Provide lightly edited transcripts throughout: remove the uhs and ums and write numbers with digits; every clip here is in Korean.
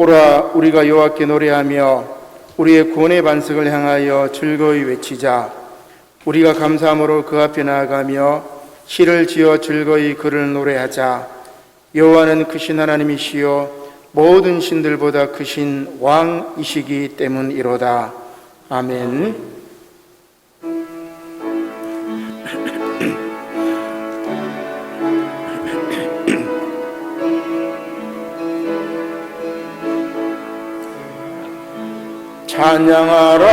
오라 우리가 여호와께 노래하며 우리의 구원의 반석을 향하여 즐거이 외치자. 우리가 감사함으로 그 앞에 나아가며 시를 지어 즐거이 그를 노래하자. 여호와는 크신 하나님이시요 모든 신들보다 크신 왕이시기 때문이로다. 아멘. 찬양하라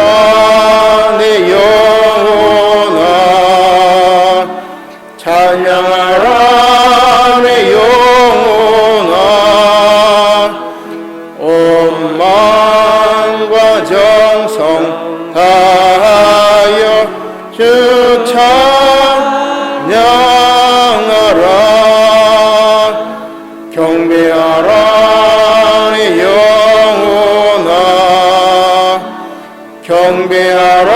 내 영혼아, 찬양하라 내 영혼아, 온 마음과 정성 다하여 주 찬양하라. 경배하라 내 영혼아, 경배하라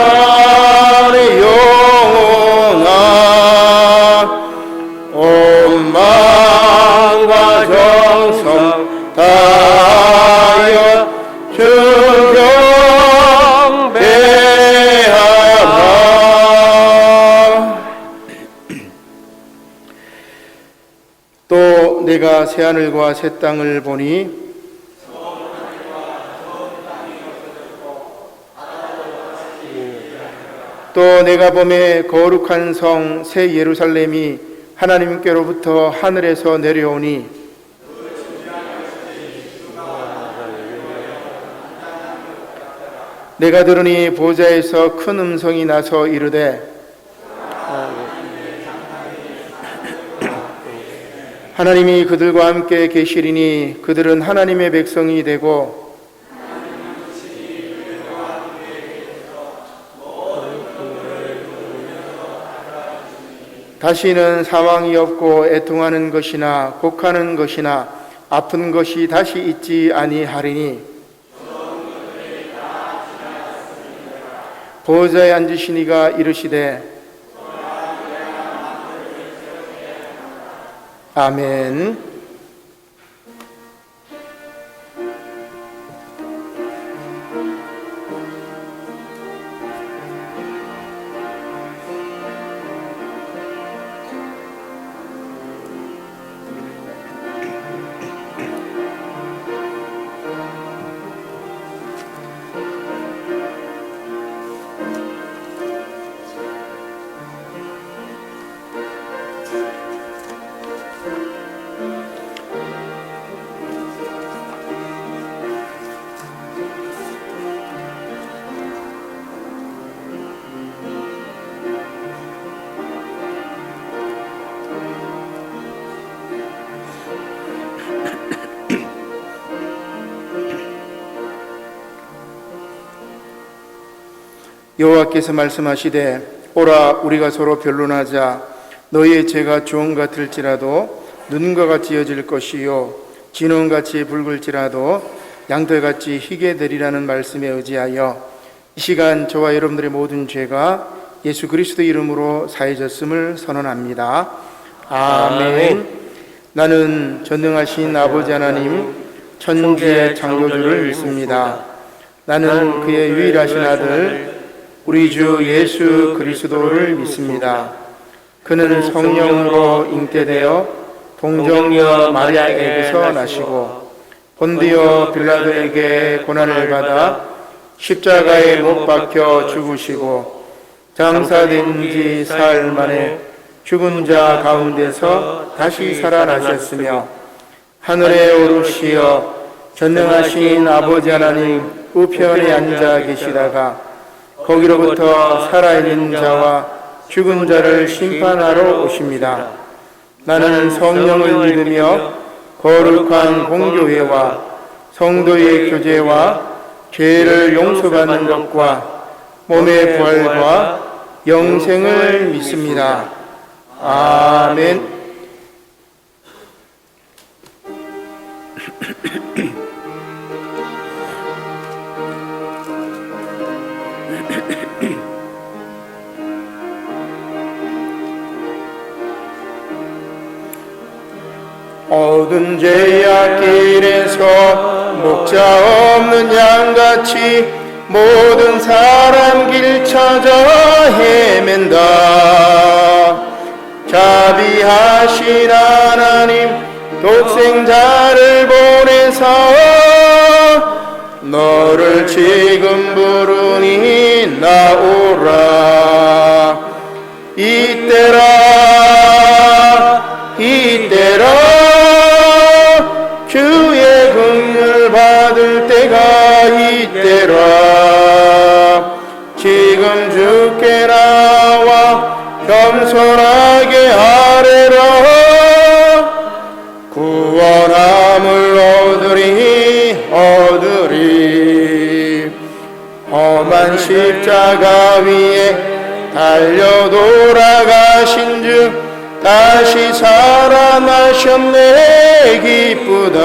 내 영혼아, 온 마음과 정성 다하여 주 경배하라. 또 내가 새하늘과 새 땅을 보니 또 내가 보매 거룩한 성 새 예루살렘이 하나님께로부터 하늘에서 내려오니 내가 들으니 보좌에서 큰 음성이 나서 이르되 하나님이 그들과 함께 계시리니 그들은 하나님의 백성이 되고 다시는 사망이 없고 애통하는 것이나 곡하는 것이나 아픈 것이 다시 있지 아니하리니 보좌에 앉으신 이가 이르시되 아멘. 여호와께서 말씀하시되 오라 우리가 서로 변론하자. 너희의 죄가 주홍 같을지라도 눈과 같이 여질 것이요 진홍같이 붉을지라도 양털같이 희게 되리라는 말씀에 의지하여 이 시간 저와 여러분들의 모든 죄가 예수 그리스도 이름으로 사해졌음을 선언합니다. 아멘. 나는 전능하신 아버지 하나님 천지의 창조주를 믿습니다. 나는 그의 유일하신 아들 우리 주 예수 그리스도를 믿습니다. 그는 성령으로 잉태되어 동정녀 마리아에게서 나시고 본디오 빌라도에게 고난을 받아 십자가에 못 박혀 죽으시고 장사된 지 사흘 만에 죽은 자 가운데서 다시 살아나셨으며 하늘에 오르시어 전능하신 아버지 하나님 우편에 앉아 계시다가 거기로부터 살아있는 자와 죽은 자를 심판하러 오십니다. 나는 성령을 믿으며 거룩한 공교회와 성도의 교제와 죄를 용서받는 것과 몸의 부활과 영생을 믿습니다. 아멘. 모든 죄악 길에서 목자 없는 양같이 모든 사람 길 찾아 헤맨다. 자비하신 하나님 독생자를 보내사 너를 지금 부르니 나오라. 이때라 이때라 주의 긍휼 받을 때가 이때라. 지금 주께 나와 겸손하게 아뢰라. 구원함을 얻으리. 험한 십자가 위에 달려 돌아가신 주 다시 살아나셨네. 기쁘다.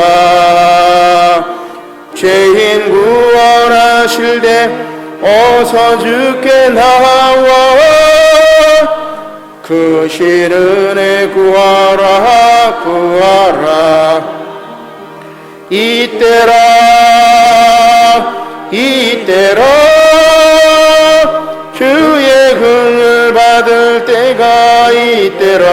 죄인 구원하실 때 어서 주께 나와 그 시른에 구하라 구하라. 이때라 이때라 주의 긍휼 받을 때가 이때라.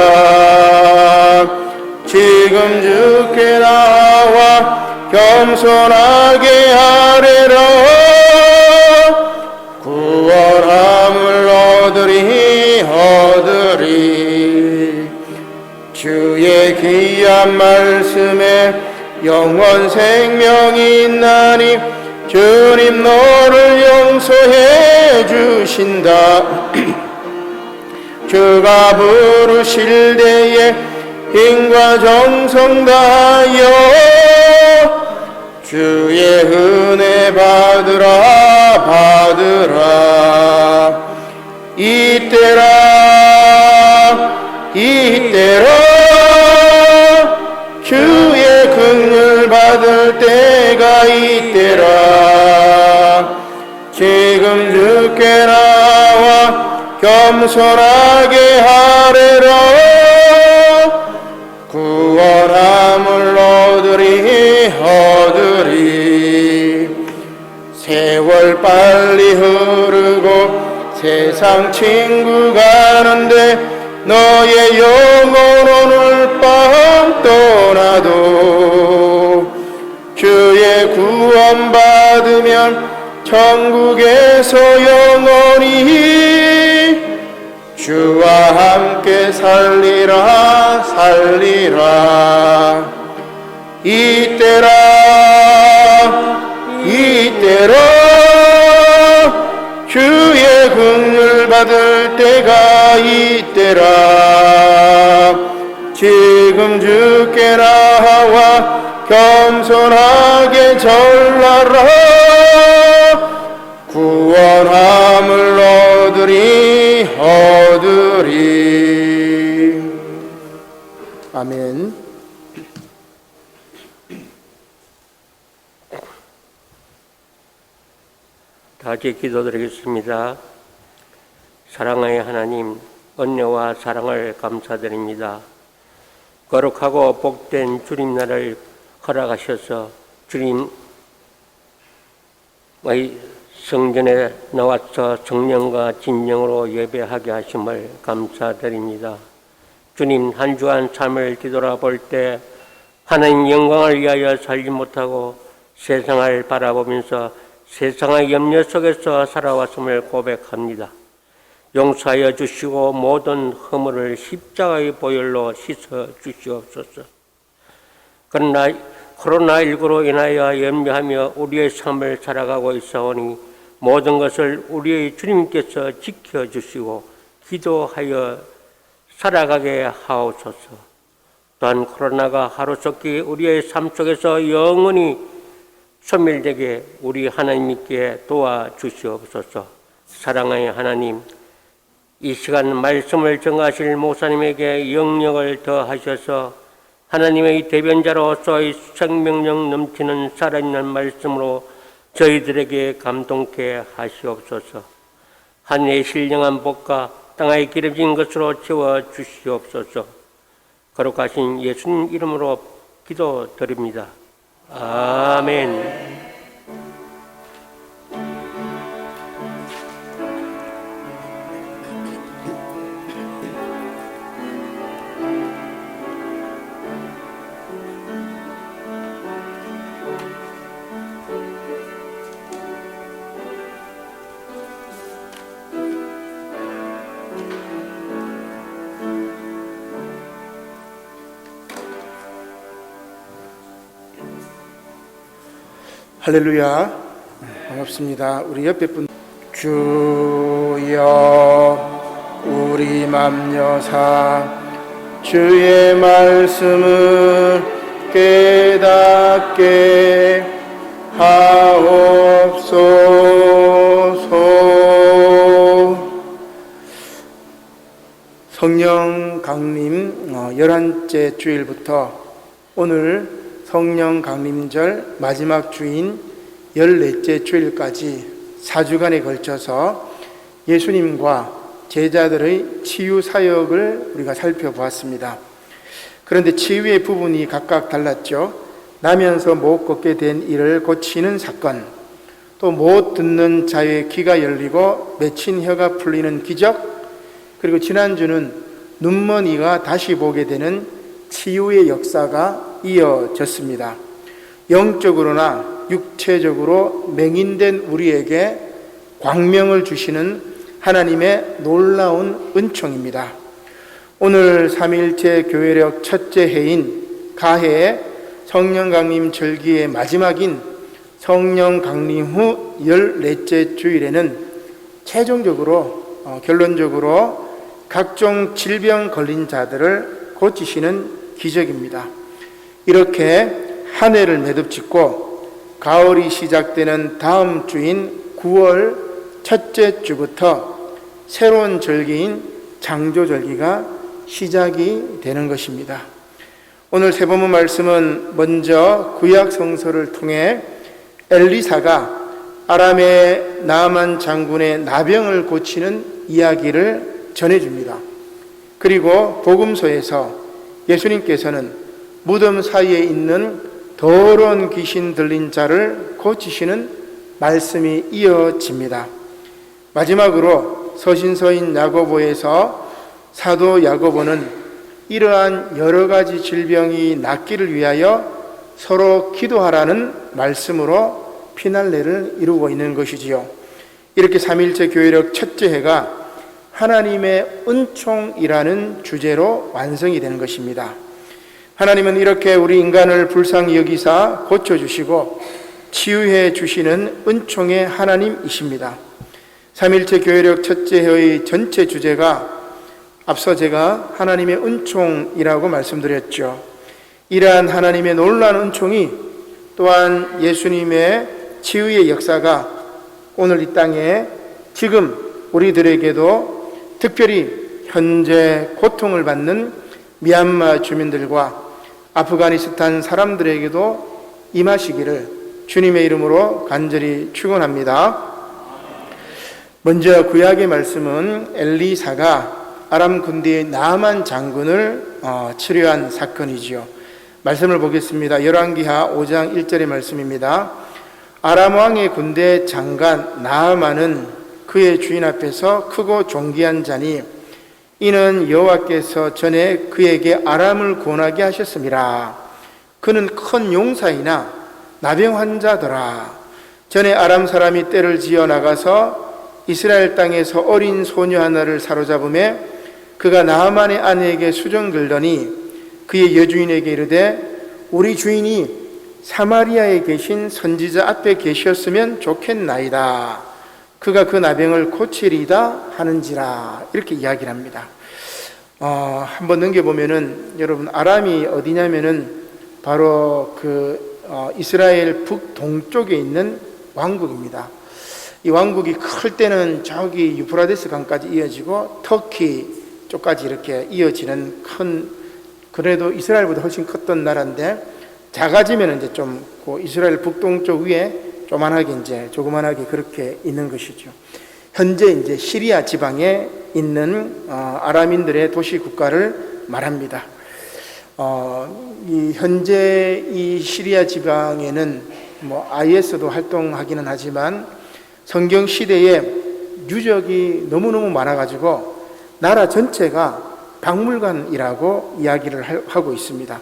지금 주께 나와 겸손하게 아뢰라. 구원함을 얻으리. 주의 귀한 말씀에 영원 생명이 있나니 주님 너를 용서해 주신다. 주가 부르실 때에 힘과 정성 다하여 주의 은혜 받으라. 이때라 주의 긍휼 받을 때가 이때라. 지금 주께 나와 겸손하게 아뢰라. 구원함을 얻으리. 세월 빨리 흐르고 세상 친구 가는데 너의 영혼 오늘 밤 떠나도 주의 구원 받으면 천국에서 영원히 주와 함께 살리라. 이때라 주의 긍휼 받을 때가 이때라. 지금 주께 나와 겸손하게 절하라. 구원함을 얻으리. 아멘. 다 같이 기도드리겠습니다. 사랑의 하나님, 은혜와 사랑을 감사드립니다. 거룩하고 복된 주님날을 허락하셔서 주님의 성전에 나와서 성령과 진정으로 예배하게 하심을 감사드립니다. 주님, 한 주한 삶을 뒤돌아볼 때 하나님 영광을 위하여 살지 못하고 세상을 바라보면서 세상의 염려 속에서 살아왔음을 고백합니다. 용서하여 주시고 모든 허물을 십자가의 보혈로 씻어 주시옵소서. 그러나 코로나19로 인하여 염려하며 우리의 삶을 살아가고 있사오니 모든 것을 우리의 주님께서 지켜주시고 기도하여 살아가게 하옵소서. 또한 코로나가 하루속히 우리의 삶 속에서 영원히 소멸되게 우리 하나님께 도와주시옵소서. 사랑의 하나님, 이 시간 말씀을 전하실 목사님에게 영력을 더하셔서 하나님의 대변자로서의 생명력 넘치는 살아있는 말씀으로 저희들에게 감동케 하시옵소서. 하늘의 신령한 복과 땅에 기름진 것으로 채워주시옵소서. 거룩하신 예수님 이름으로 기도드립니다. 아멘. 할렐루야. 반갑습니다. 우리 옆에 분 주여 우리 맘 여사 주의 말씀을 깨닫게 하옵소서. 성령 강림 11째 주일부터 오늘 성령 강림절 마지막 주인 14째 주일까지 4주간에 걸쳐서 예수님과 제자들의 치유 사역을 우리가 살펴보았습니다. 그런데 치유의 부분이 각각 달랐죠. 나면서 못 걷게 된 이를 고치는 사건, 또 못 듣는 자의 귀가 열리고 맺힌 혀가 풀리는 기적, 그리고 지난주는 눈먼이가 다시 보게 되는 치유의 역사가 이어졌습니다. 영적으로나 육체적으로 맹인된 우리에게 광명을 주시는 하나님의 놀라운 은총입니다. 오늘 삼위일체 교회력 첫째 해인 가해의 성령 강림 절기의 마지막인 성령 강림 후 14째 주일에는 최종적으로 결론적으로 각종 질병 걸린 자들을 고치시는 기적입니다. 이렇게 한 해를 매듭짓고 가을이 시작되는 다음 주인 9월 첫째 주부터 새로운 절기인 장조절기가 시작이 되는 것입니다. 오늘 세번문 말씀은 먼저 구약 성서를 통해 엘리사가 아람의 나아만 장군의 나병을 고치는 이야기를 전해줍니다. 그리고 복음서에서 예수님께서는 무덤 사이에 있는 더러운 귀신 들린 자를 고치시는 말씀이 이어집니다. 마지막으로 서신서인 야고보에서 사도 야고보는 이러한 여러 가지 질병이 낫기를 위하여 서로 기도하라는 말씀으로 피날레를 이루고 있는 것이지요. 이렇게 삼일체 교회력 첫째 해가 하나님의 은총이라는 주제로 완성이 되는 것입니다. 하나님은 이렇게 우리 인간을 불쌍히 여기사 고쳐주시고 치유해 주시는 은총의 하나님이십니다. 삼일체 교회력 첫째 해의 전체 주제가 앞서 제가 하나님의 은총이라고 말씀드렸죠. 이러한 하나님의 놀라운 은총이 또한 예수님의 치유의 역사가 오늘 이 땅에 지금 우리들에게도 특별히 현재 고통을 받는 미얀마 주민들과 아프가니스탄 사람들에게도 임하시기를 주님의 이름으로 간절히 축원합니다. 먼저 구약의 말씀은 엘리사가 아람 군대의 나아만 장군을 치료한 사건이지요. 말씀을 보겠습니다. 열왕기하 5장 1절의 말씀입니다. 아람 왕의 군대 장관 나아만은 그의 주인 앞에서 크고 존귀한 자니 이는 여호와께서 전에 그에게 아람을 구원하게 하셨음이라. 그는 큰 용사이나 나병 환자더라. 전에 아람 사람이 떼를 지어 나가서 이스라엘 땅에서 어린 소녀 하나를 사로잡음에 그가 나아만의 아내에게 수정 들더니 그의 여주인에게 이르되 우리 주인이 사마리아에 계신 선지자 앞에 계셨으면 좋겠나이다. 그가 그 나병을 고치리다 하는지라. 이렇게 이야기를 합니다. 한번 넘겨보면은 여러분 아람이 어디냐면은 바로 이스라엘 북동쪽에 있는 왕국입니다. 이 왕국이 클 때는 저기 유프라데스 강까지 이어지고 터키 쪽까지 이렇게 이어지는 큰, 그래도 이스라엘보다 훨씬 컸던 나라인데 작아지면 이제 좀 이스라엘 북동쪽 위에 조그만하게 조그만하게 그렇게 있는 것이죠. 현재 이제 시리아 지방에 있는 아람인들의 도시 국가를 말합니다. 현재 이 시리아 지방에는 IS도 활동하기는 하지만 성경 시대에 유적이 너무너무 많아가지고 나라 전체가 박물관이라고 이야기를 하고 있습니다.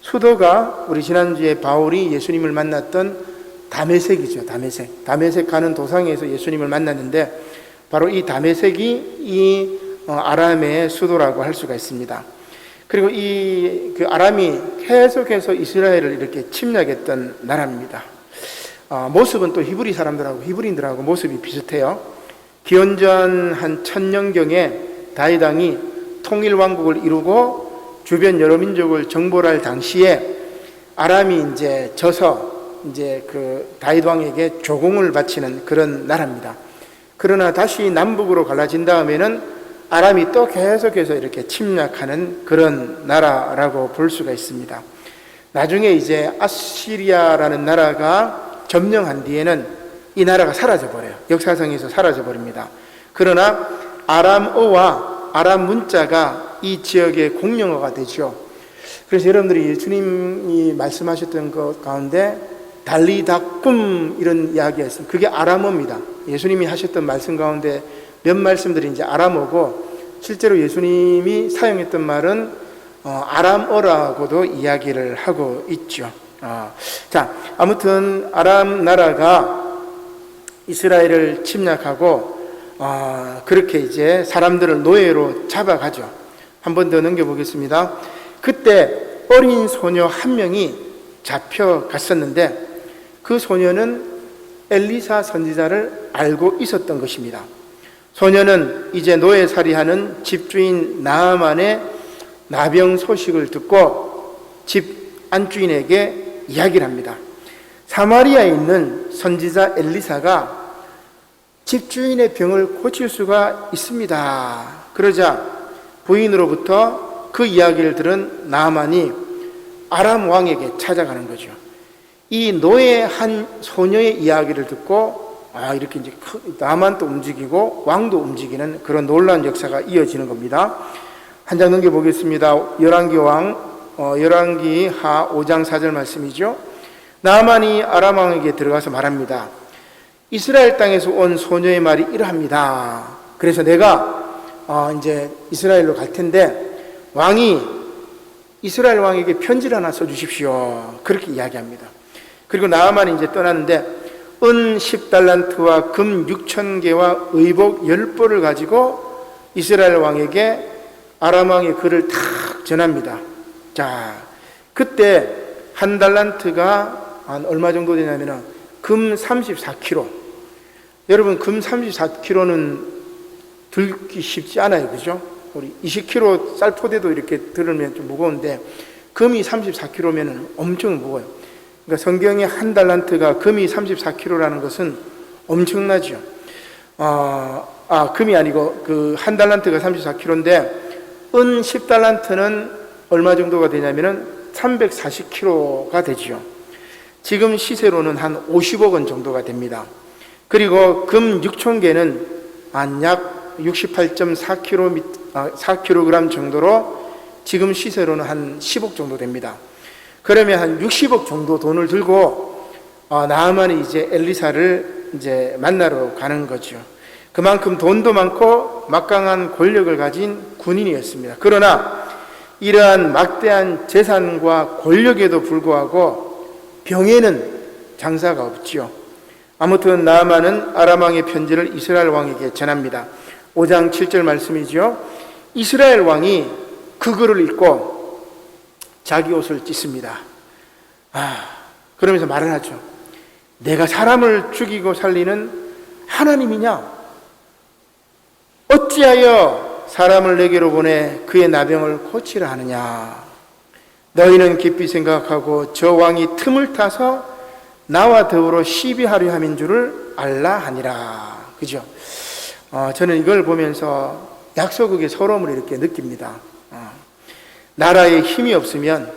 수도가 우리 지난주에 바울이 예수님을 만났던 다메섹이죠. 다메섹 가는 도상에서 예수님을 만났는데 바로 이 다메섹이 이 아람의 수도라고 할 수가 있습니다. 그리고 그 아람이 계속해서 이스라엘을 이렇게 침략했던 나라입니다. 모습은 또 히브리인들하고 모습이 비슷해요. 기원전 한 1000년경에 다윗 왕이 통일 왕국을 이루고 주변 여러 민족을 정벌할 당시에 아람이 이제 져서 그 다윗 왕에게 조공을 바치는 그런 나라입니다. 그러나 다시 남북으로 갈라진 다음에는 아람이 또 계속해서 이렇게 침략하는 그런 나라라고 볼 수가 있습니다. 나중에 이제 아시리아라는 나라가 점령한 뒤에는 이 나라가 사라져버려요. 역사상에서 사라져버립니다. 그러나 아람어와 아람 문자가 이 지역의 공용어가 되죠. 그래서 여러분들이 예수님이 말씀하셨던 것 가운데 달리다꿈 이런 이야기가 있습니다. 그게 아람어입니다. 예수님이 하셨던 말씀 가운데 몇 말씀들이 이제 아람어고 실제로 예수님이 사용했던 말은 아람어라고도 이야기를 하고 있죠. 자, 아무튼 아람 나라가 이스라엘을 침략하고 그렇게 이제 사람들을 노예로 잡아가죠. 한 번 더 넘겨보겠습니다. 그때 어린 소녀 한 명이 잡혀갔었는데 그 소녀는 엘리사 선지자를 알고 있었던 것입니다. 소녀는 이제 노예살이하는 집주인 나아만의 나병 소식을 듣고 집 안주인에게 이야기를 합니다. 사마리아에 있는 선지자 엘리사가 집주인의 병을 고칠 수가 있습니다. 그러자 부인으로부터 그 이야기를 들은 나아만이 아람 왕에게 찾아가는 거죠. 이 노예한 소녀의 이야기를 듣고 이렇게 이제 나만도 움직이고 왕도 움직이는 그런 놀라운 역사가 이어지는 겁니다. 한 장 넘겨보겠습니다. 열왕기 하 5장 4절 말씀이죠. 나아만이 아람 왕에게 들어가서 말합니다. 이스라엘 땅에서 온 소녀의 말이 이러합니다. 그래서 내가 이제 이스라엘로 갈 텐데 왕이 이스라엘 왕에게 편지를 하나 써주십시오. 그렇게 이야기합니다. 그리고 나아만이 이제 떠났는데 은 10달란트와 금 6,000개와 의복 10벌을 가지고 이스라엘 왕에게 아람 왕의 글을 탁 전합니다. 자, 그때 한 달란트가 한 얼마 정도 되냐면은 금 34kg. 여러분, 금 34kg는 들기 쉽지 않아요. 그죠? 우리 20kg 쌀포대도 이렇게 들으면 좀 무거운데 금이 34kg면은 엄청 무거워요. 그러니까 성경에 한 달란트가 금이 34kg라는 것은 엄청나죠. 금이 아니고 그 한 달란트가 34kg인데 은 10달란트는 얼마 정도가 되냐면은 340kg가 되죠. 지금 시세로는 한 50억 원 정도가 됩니다. 그리고 금 6,000개는 한 약 68.4kg 정도로 지금 시세로는 한 10억 정도 됩니다. 그러면 한 60억 정도 돈을 들고 나아만이 이제 엘리사를 이제 만나러 가는 거죠. 그만큼 돈도 많고 막강한 권력을 가진 군인이었습니다. 그러나 이러한 막대한 재산과 권력에도 불구하고 병에는 장사가 없지요. 아무튼 나아만은 아람 왕의 편지를 이스라엘 왕에게 전합니다. 5장 7절 말씀이죠. 이스라엘 왕이 그 글을 읽고 자기 옷을 찢습니다. 그러면서 말을 하죠. 내가 사람을 죽이고 살리는 하나님이냐? 어찌하여 사람을 내게로 보내 그의 나병을 고치라 하느냐? 너희는 깊이 생각하고 저 왕이 틈을 타서 나와 더불어 시비하려 함인 줄을 알라 하니라. 그죠? 저는 이걸 보면서 약소국의 서러움을 이렇게 느낍니다. 나라에 힘이 없으면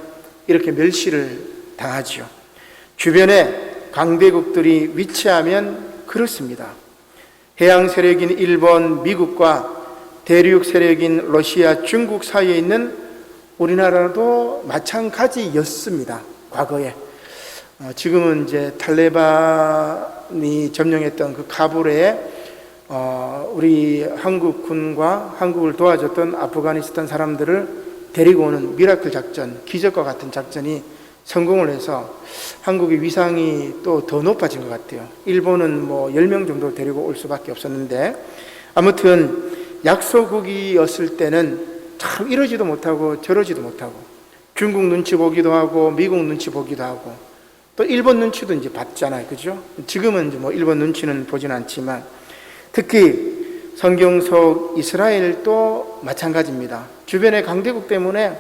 이렇게 멸시를 당하지요. 주변에 강대국들이 위치하면 그렇습니다. 해양 세력인 일본, 미국과 대륙 세력인 러시아, 중국 사이에 있는 우리나라도 마찬가지였습니다. 과거에. 지금은 이제 탈레반이 점령했던 그 카불에 우리 한국군과 한국을 도와줬던 아프가니스탄 사람들을 데리고 오는 미라클 작전, 기적과 같은 작전이 성공을 해서 한국의 위상이 또 더 높아진 것 같아요. 일본은 뭐 10명 정도 데리고 올 수밖에 없었는데, 아무튼 약소국이었을 때는 참 이러지도 못하고 저러지도 못하고, 중국 눈치 보기도 하고 미국 눈치 보기도 하고 또 일본 눈치도 이제 봤잖아요. 그죠? 지금은 이제 뭐 일본 눈치는 보진 않지만, 특히 성경 속 이스라엘도 마찬가지입니다. 주변의 강대국 때문에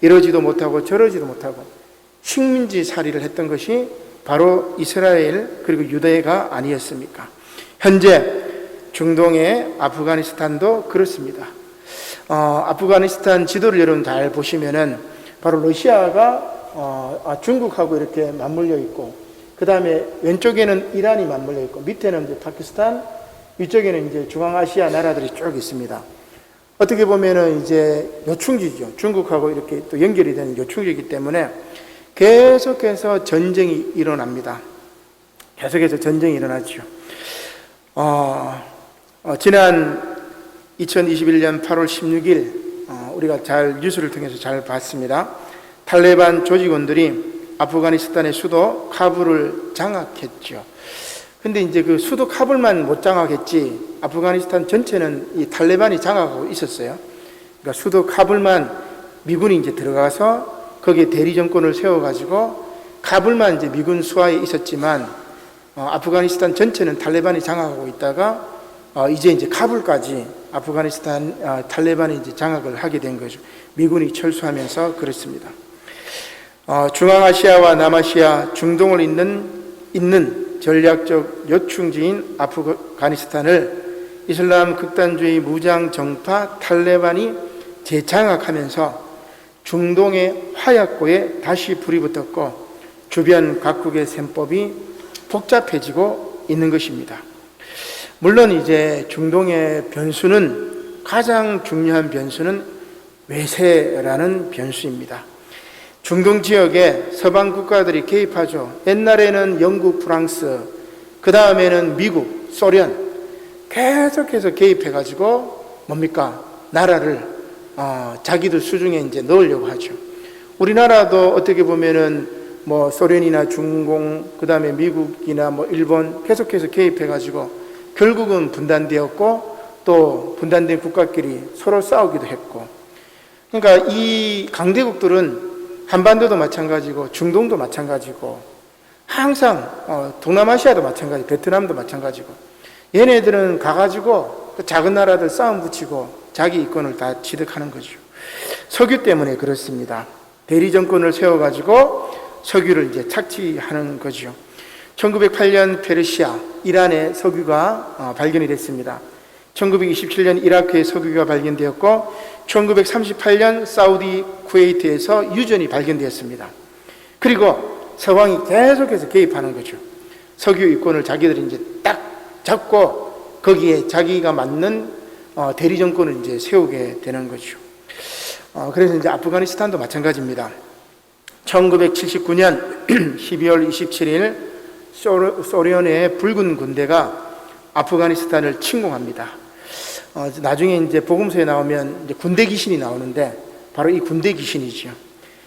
이러지도 못하고 저러지도 못하고 식민지 살이를 했던 것이 바로 이스라엘 그리고 유대가 아니었습니까? 현재 중동의 아프가니스탄도 그렇습니다. 아프가니스탄 지도를 여러분 잘 보시면은 바로 러시아가 중국하고 이렇게 맞물려 있고, 그 다음에 왼쪽에는 이란이 맞물려 있고, 밑에는 이제 파키스탄, 위쪽에는 이제 중앙아시아 나라들이 쭉 있습니다. 어떻게 보면은 이제 요충지죠. 중국하고 이렇게 또 연결이 되는 요충지이기 때문에 계속해서 전쟁이 일어납니다. 계속해서 전쟁이 일어나죠. 지난 2021년 8월 16일 우리가 잘 뉴스를 통해서 잘 봤습니다. 탈레반 조직원들이 아프가니스탄의 수도 카불을 장악했죠. 근데 이제 그 수도 카불만 못 장악했지 아프가니스탄 전체는 이 탈레반이 장악하고 있었어요. 그러니까 수도 카불만 미군이 이제 들어가서 거기에 대리 정권을 세워가지고 카불만 이제 미군 수하에 있었지만 아프가니스탄 전체는 탈레반이 장악하고 있다가 이제 카불까지 아프가니스탄 탈레반이 이제 장악을 하게 된 거죠. 미군이 철수하면서 그렇습니다. 중앙아시아와 남아시아, 중동을 잇는 전략적 요충지인 아프가니스탄을 이슬람 극단주의 무장 정파 탈레반이 재장악하면서 중동의 화약고에 다시 불이 붙었고 주변 각국의 셈법이 복잡해지고 있는 것입니다. 물론 이제 중동의 변수는, 가장 중요한 변수는 외세라는 변수입니다. 중동 지역에 서방 국가들이 개입하죠. 옛날에는 영국, 프랑스, 그 다음에는 미국, 소련 계속해서 개입해가지고 뭡니까? 나라를 자기들 수중에 이제 넣으려고 하죠. 우리나라도 어떻게 보면은 뭐 소련이나 중공, 그 다음에 미국이나 뭐 일본 계속해서 개입해가지고 결국은 분단되었고 또 분단된 국가끼리 서로 싸우기도 했고, 그러니까 이 강대국들은 한반도도 마찬가지고 중동도 마찬가지고 항상 동남아시아도 마찬가지, 베트남도 마찬가지고 얘네들은 가가지고 그 작은 나라들 싸움 붙이고 자기 이권을 다 취득하는 거죠. 석유 때문에 그렇습니다. 대리 정권을 세워가지고 석유를 이제 착취하는 거죠. 1908년 페르시아, 이란의 석유가 발견이 됐습니다. 1927년 이라크의 석유가 발견되었고 1938년 사우디 쿠웨이트에서 유전이 발견되었습니다. 그리고 서방이 계속해서 개입하는 거죠. 석유 이권을 자기들이 이제 딱 잡고 거기에 자기가 맞는 대리 정권을 이제 세우게 되는 거죠. 그래서 이제 아프가니스탄도 마찬가지입니다. 1979년 12월 27일 소련의 붉은 군대가 아프가니스탄을 침공합니다. 나중에 이제 복음서에 나오면 이제 군대 귀신이 나오는데 바로 이 군대 귀신이죠.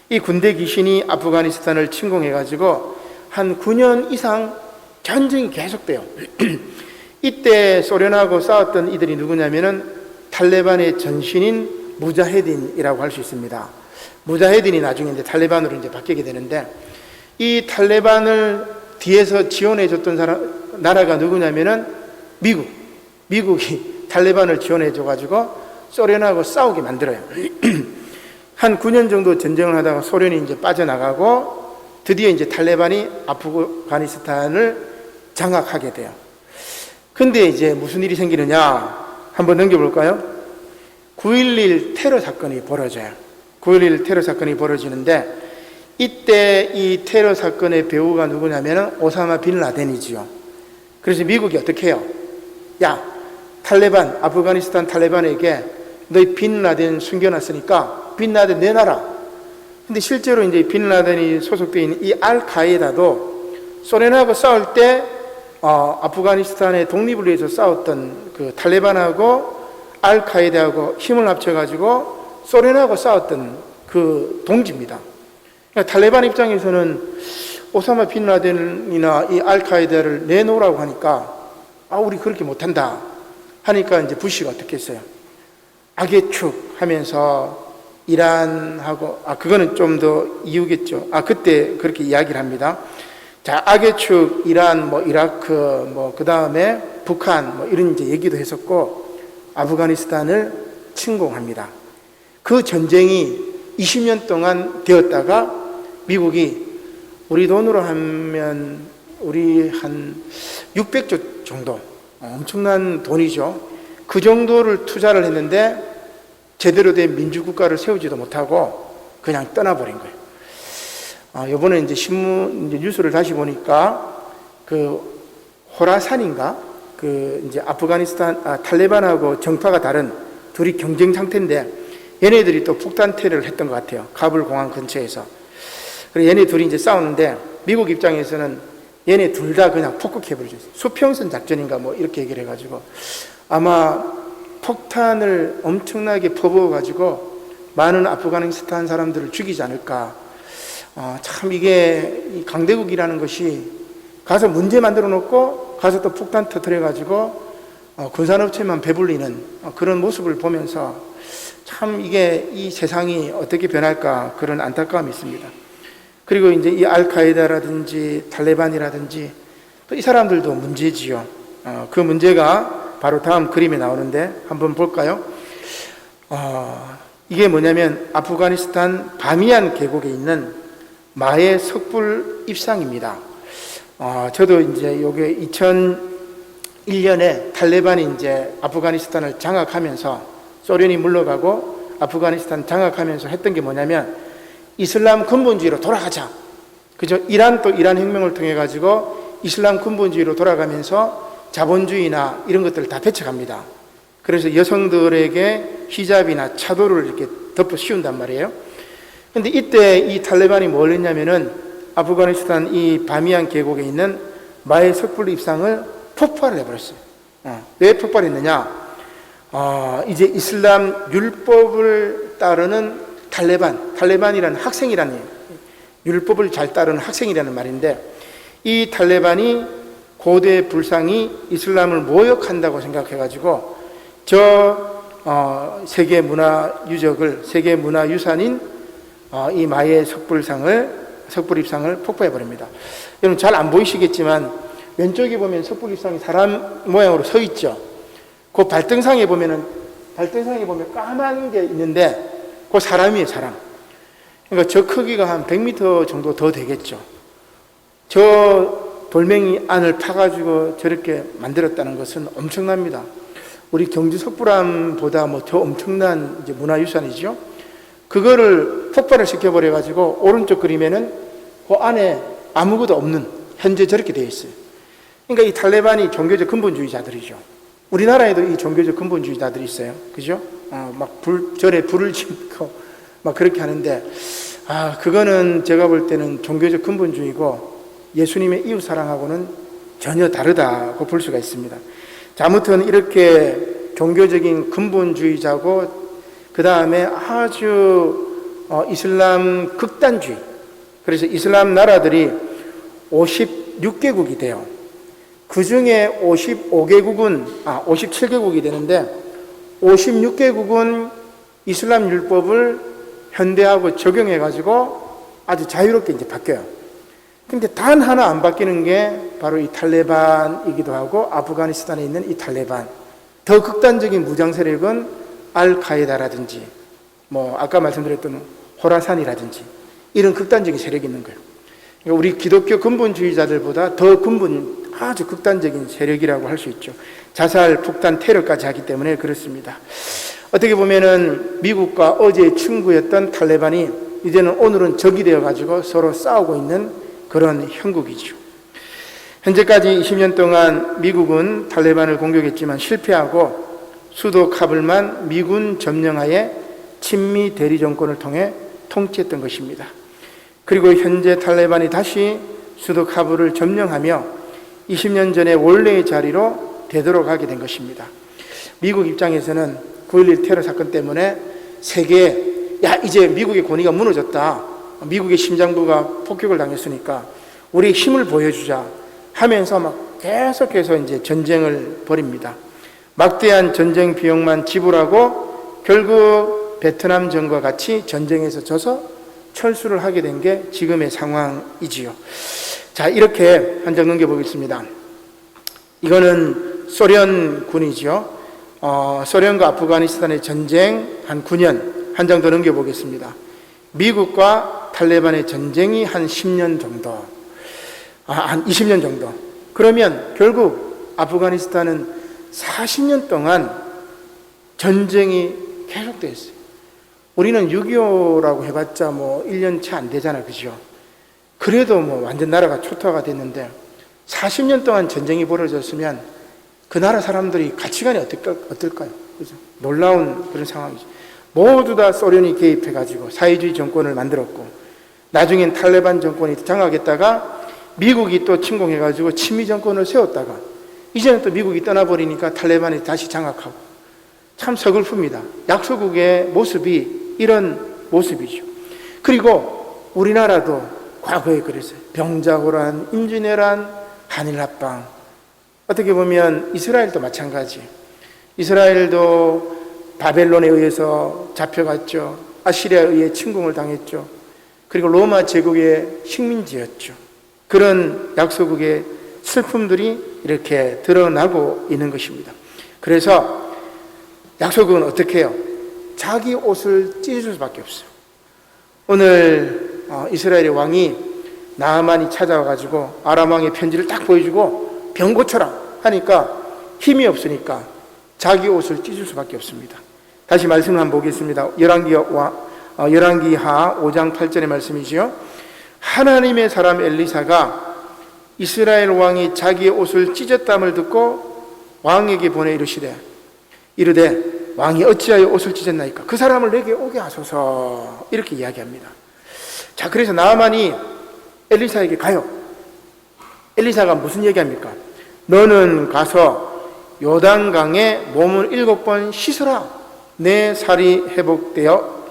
이 군대 귀신이 아프가니스탄을 침공해가지고 한 9년 이상 전쟁이 계속돼요. 이때 소련하고 싸웠던 이들이 누구냐면은 탈레반의 전신인 무자헤딘이라고 할 수 있습니다. 무자헤딘이 나중에 이제 탈레반으로 이제 바뀌게 되는데, 이 탈레반을 뒤에서 지원해줬던 나라가 누구냐면은 미국이 탈레반을 지원해줘가지고 소련하고 싸우게 만들어요. 한 9년 정도 전쟁을 하다가 소련이 이제 빠져나가고 드디어 이제 탈레반이 아프가니스탄을 장악하게 돼요. 근데 이제 무슨 일이 생기느냐, 한번 넘겨볼까요? 9.11 테러 사건이 벌어져요. 9.11 테러 사건이 벌어지는데, 이때 이 테러 사건의 배후가 누구냐면 오사마 빈 라덴이지요. 그래서 미국이 어떻게 해요? 야, 탈레반, 아프가니스탄 탈레반에게 너희 빈 라덴 숨겨놨으니까 빈 라덴 내놔라. 근데 실제로 이제 빈라덴이 소속되어 있는 이 알카에다도 소련하고 싸울 때 아프가니스탄의 독립을 위해서 싸웠던 그 탈레반하고 알카에다하고 힘을 합쳐가지고 소련하고 싸웠던 그 동지입니다. 그러니까 탈레반 입장에서는 오사마 빈라덴이나 이 알카에다를 내놓으라고 하니까 우리 그렇게 못한다 하니까 이제 부시가 어떻게 했어요? 악의 축 하면서 이란하고 그거는 좀 더 이유겠죠. 그때 그렇게 이야기를 합니다. 자, 악의 축 이란 이라크 그 다음에 북한 이런 이제 얘기도 했었고 아프가니스탄을 침공합니다. 그 전쟁이 20년 동안 되었다가 미국이 우리 돈으로 하면 우리 한 600조 정도 엄청난 돈이죠. 그 정도를 투자를 했는데 제대로 된 민주국가를 세우지도 못하고 그냥 떠나버린 거예요. 요번에 이제 신문, 뉴스를 다시 보니까 그 호라산인가? 그 이제 아프가니스탄, 탈레반하고 정파가 다른 둘이 경쟁 상태인데 얘네들이 또 폭탄 테러를 했던 것 같아요. 카불 공항 근처에서. 그래서 얘네 둘이 이제 싸우는데 미국 입장에서는 얘네 둘 다 그냥 폭격해버리죠. 수평선 작전인가 이렇게 얘기를 해가지고 아마 폭탄을 엄청나게 퍼부어가지고 많은 아프가니스탄 사람들을 죽이지 않을까. 참 이게 이 강대국이라는 것이 가서 문제 만들어 놓고 가서 또 폭탄 터뜨려가지고 군산업체만 배불리는 그런 모습을 보면서 참 이게 이 세상이 어떻게 변할까 그런 안타까움이 있습니다. 그리고 이제 이 알카에다라든지 탈레반이라든지 또 이 사람들도 문제지요. 그 문제가 바로 다음 그림에 나오는데 한번 볼까요? 이게 뭐냐면 아프가니스탄 바미안 계곡에 있는 마의 석불 입상입니다. 저도 이제 요게 2001년에 탈레반이 이제 아프가니스탄을 장악하면서 소련이 물러가고 아프가니스탄 장악하면서 했던 게 뭐냐면 이슬람 근본주의로 돌아가자. 그죠? 이란 혁명을 통해 가지고 이슬람 근본주의로 돌아가면서 자본주의나 이런 것들을 다 배척합니다. 그래서 여성들에게 히잡이나 차도를 이렇게 덮어 씌운단 말이에요. 근데 이때 이 탈레반이 뭘 했냐면은 아프가니스탄 이 바미안 계곡에 있는 마의 석불 입상을 폭발을 해버렸어요. 왜 폭발했느냐? 이제 이슬람 율법을 따르는 탈레반이라는 학생이라는 율법을 잘 따르는 학생이라는 말인데 이 탈레반이 고대 불상이 이슬람을 모욕한다고 생각해가지고 세계 문화유산인 이 마의 석불 입상을 폭파해버립니다. 여러분 잘 안 보이시겠지만 왼쪽에 보면 석불 입상이 사람 모양으로 서 있죠. 그 발등상에 보면 까만 게 있는데 그 사람이에요, 사람. 그러니까 저 크기가 한 100m 정도 더 되겠죠. 저 돌멩이 안을 파가지고 저렇게 만들었다는 것은 엄청납니다. 우리 경주 석불암보다 더 엄청난 이제 문화유산이죠. 그거를 폭발을 시켜버려가지고 오른쪽 그림에는 그 안에 아무것도 없는 현재 저렇게 되어 있어요. 그러니까 이 탈레반이 종교적 근본주의자들이죠. 우리나라에도 이 종교적 근본주의자들이 있어요. 그죠? 절에 불을 짓고 그렇게 하는데 그거는 제가 볼 때는 종교적 근본주의고 예수님의 이웃 사랑하고는 전혀 다르다고 볼 수가 있습니다. 자, 아무튼 이렇게 종교적인 근본주의자고 그 다음에 아주 이슬람 극단주의, 그래서 이슬람 나라들이 56개국이 돼요. 그 중에 57개국이 되는데 56개국은 이슬람 율법을 현대하고 적용해가지고 아주 자유롭게 이제 바뀌어요. 근데 단 하나 안 바뀌는 게 바로 이 탈레반이기도 하고 아프가니스탄에 있는 이 탈레반. 더 극단적인 무장 세력은 알카에다라든지 아까 말씀드렸던 호라산이라든지 이런 극단적인 세력이 있는 거예요. 그러니까 우리 기독교 근본주의자들보다 더 아주 극단적인 세력이라고 할 수 있죠. 자살, 폭탄, 테러까지 하기 때문에 그렇습니다. 어떻게 보면은 미국과 어제 친구였던 탈레반이 이제는 오늘은 적이 되어가지고 서로 싸우고 있는 그런 형국이죠. 현재까지 20년 동안 미국은 탈레반을 공격했지만 실패하고 수도 카불만 미군 점령하에 친미 대리 정권을 통해 통치했던 것입니다. 그리고 현재 탈레반이 다시 수도 카불을 점령하며 20년 전에 원래의 자리로 되돌아가게 된 것입니다. 미국 입장에서는 9.11 테러 사건 때문에 세계에 이제 미국의 권위가 무너졌다. 미국의 심장부가 폭격을 당했으니까 우리 힘을 보여주자 하면서 막 계속해서 이제 전쟁을 벌입니다. 막대한 전쟁 비용만 지불하고 결국 베트남전과 같이 전쟁에서 져서 철수를 하게 된 게 지금의 상황이지요. 자, 이렇게 한 장 넘겨보겠습니다. 이거는 소련군이죠. 소련과 아프가니스탄의 전쟁 한 9년, 한 장 더 넘겨보겠습니다. 미국과 탈레반의 전쟁이 한 10년 정도, 한 20년 정도. 그러면 결국 아프가니스탄은 40년 동안 전쟁이 계속됐어요. 우리는 6.25라고 해봤자 뭐 1년 채 안 되잖아요. 그죠? 그래도 뭐 완전 나라가 초토화가 됐는데 40년 동안 전쟁이 벌어졌으면 그 나라 사람들이 가치관이 어떨까요? 그죠? 놀라운 그런 상황이죠. 모두 다 소련이 개입해가지고 사회주의 정권을 만들었고, 나중엔 탈레반 정권이 장악했다가 미국이 또 침공해가지고 친미 정권을 세웠다가 이제는 또 미국이 떠나버리니까 탈레반이 다시 장악하고, 참 서글픕니다. 약소국의 모습이 이런 모습이죠. 그리고 우리나라도 과거에 그랬어요. 병자호란, 임진왜란, 한일합방. 어떻게 보면 이스라엘도 마찬가지. 이스라엘도 바벨론에 의해서 잡혀갔죠. 아시리아에 의해 침공을 당했죠. 그리고 로마 제국의 식민지였죠. 그런 약소국의 슬픔들이 이렇게 드러나고 있는 것입니다. 그래서 약소국은 어떻게 해요? 자기 옷을 찢을 수밖에 없어요. 오늘 이스라엘의 왕이 나아만이 찾아와가지고 아람 왕의 편지를 딱 보여주고 병 고쳐라 하니까 힘이 없으니까 자기 옷을 찢을 수밖에 없습니다. 다시 말씀을 한번 보겠습니다. 열왕기하 5장 8절의 말씀이지요. 하나님의 사람 엘리사가 이스라엘 왕이 자기의 옷을 찢었담을 듣고 왕에게 보내 이르되 왕이 어찌하여 옷을 찢었나이까? 그 사람을 내게 오게 하소서. 이렇게 이야기합니다. 자, 그래서 나아만이 엘리사에게 가요. 엘리사가 무슨 얘기합니까? 너는 가서 요단강에 몸을 7번 씻으라. 내 살이 회복되어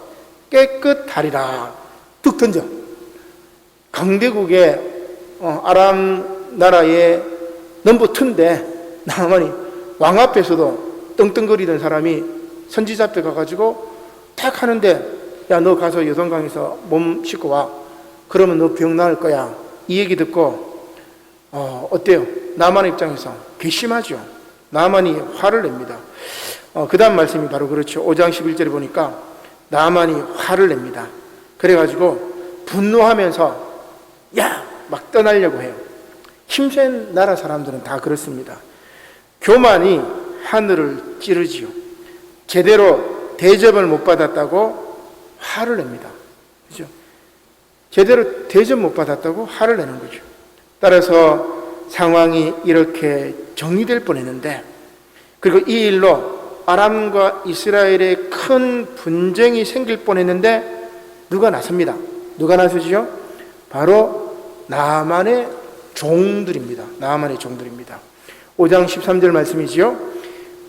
깨끗하리라. 뚝 던져. 강대국의 아람 나라의 넘버 2인데 나아만이 왕 앞에서도 떵떵거리던 사람이 선지자 앞에 가가지고 탁 하는데, 야, 너 가서 요단강에서 몸 씻고 와. 그러면 너 병 나을 거야. 이 얘기 듣고 어때요? 나아만 입장에서 괘씸하죠. 나아만이 화를 냅니다. 그 다음 말씀이 바로 그렇죠. 5장 11절에 보니까 나아만이 화를 냅니다. 그래가지고 분노하면서 막 떠나려고 해요. 힘센 나라 사람들은 다 그렇습니다. 교만이 하늘을 찌르지요. 제대로 대접을 못 받았다고 화를 냅니다. 그죠? 제대로 대접 못 받았다고 화를 내는 거죠. 따라서 상황이 이렇게 정리될 뻔했는데, 그리고 이 일로 아람과 이스라엘의 큰 분쟁이 생길 뻔했는데 누가 나섭니다. 누가 나서지요? 바로 나아만의 종들입니다. 나아만의 종들입니다. 5장 13절 말씀이지요.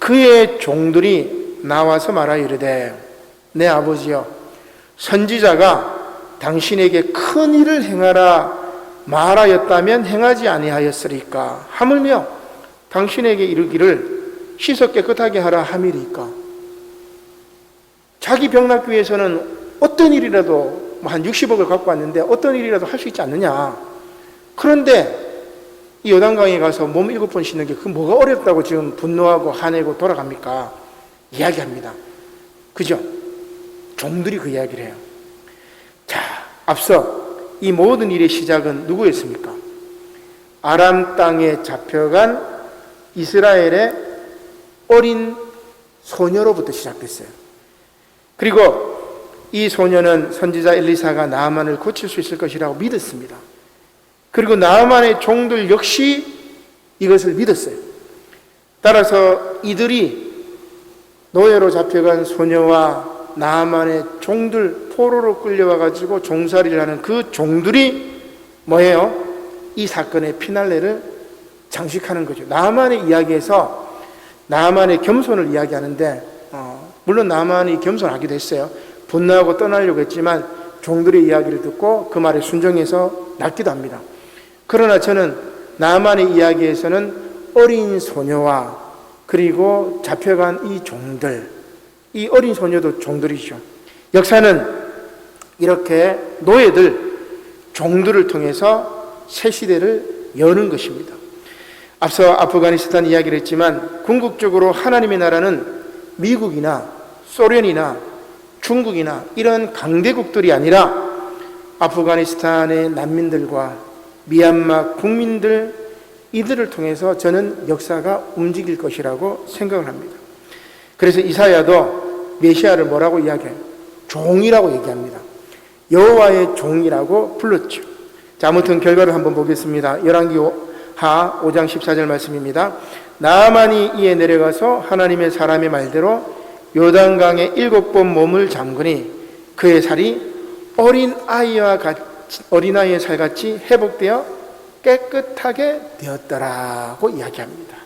그의 종들이 나와서 말하여 이르되 내 아버지여, 선지자가 당신에게 큰 일을 행하라 말하였다면 행하지 아니하였으리까? 하물며 당신에게 이르기를 씻어 깨끗하게 하라 함이리까? 자기 병 낫기 위해서는 어떤 일이라도 한 60억을 갖고 왔는데 어떤 일이라도 할 수 있지 않느냐. 그런데 이 요단강에 가서 몸 7번 씻는 게 그 뭐가 어렵다고 지금 분노하고 화내고 돌아갑니까? 이야기합니다. 그죠? 종들이 그 이야기를 해요. 자, 앞서 이 모든 일의 시작은 누구였습니까? 아람 땅에 잡혀간 이스라엘의 어린 소녀로부터 시작됐어요. 그리고 이 소녀는 선지자 엘리사가 나아만을 고칠 수 있을 것이라고 믿었습니다. 그리고 나아만의 종들 역시 이것을 믿었어요. 따라서 이들이 노예로 잡혀간 소녀와 나아만의 종들 포로로 끌려와가지고 종살이를 하는 그 종들이 뭐예요? 이 사건의 피날레를 장식하는 거죠. 나아만의 이야기에서 나아만의 겸손을 이야기하는데 물론 나아만이 겸손하기도 했어요. 분노하고 떠나려고 했지만 종들의 이야기를 듣고 그 말에 순종해서 낫기도 합니다. 그러나 저는 나아만의 이야기에서는 어린 소녀와 그리고 잡혀간 이 종들, 이 어린 소녀도 종들이죠. 역사는 이렇게 노예들, 종들을 통해서 새 시대를 여는 것입니다. 앞서 아프가니스탄 이야기를 했지만 궁극적으로 하나님의 나라는 미국이나 소련이나 중국이나 이런 강대국들이 아니라 아프가니스탄의 난민들과 미얀마 국민들, 이들을 통해서 저는 역사가 움직일 것이라고 생각을 합니다. 그래서 이사야도 메시아를 뭐라고 이야기해요? 종이라고 얘기합니다. 여호와의 종이라고 불렀죠. 자, 아무튼 결과를 한번 보겠습니다. 열왕기하 5장 14절 말씀입니다. 나아만이 이에 내려가서 하나님의 사람의 말대로 요단강에 7번 몸을 잠그니 그의 살이 어린아이의 살같이 회복되어 깨끗하게 되었더라고 이야기합니다.